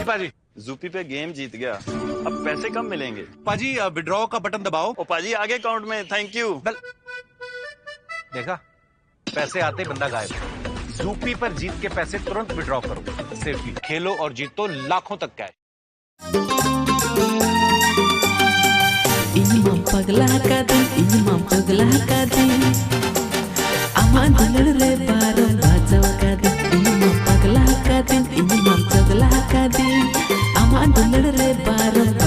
पाजी ज़ूपी पे गेम जीत गया, अब पैसे कम मिलेंगे। पाजी विड्रॉ का बटन दबाओ। ओ पाजी आगे अकाउंट में, थैंक यू। देखा, पैसे आते बंदा गायब। ज़ूपी पर जीत के पैसे तुरंत विड्रॉ करो। सिर्फ खेलो और जीतो लाखों तक cash. Imam paglah kadin aman dulur re barom bajawa kadin imam paglah kadin aman dulur re barom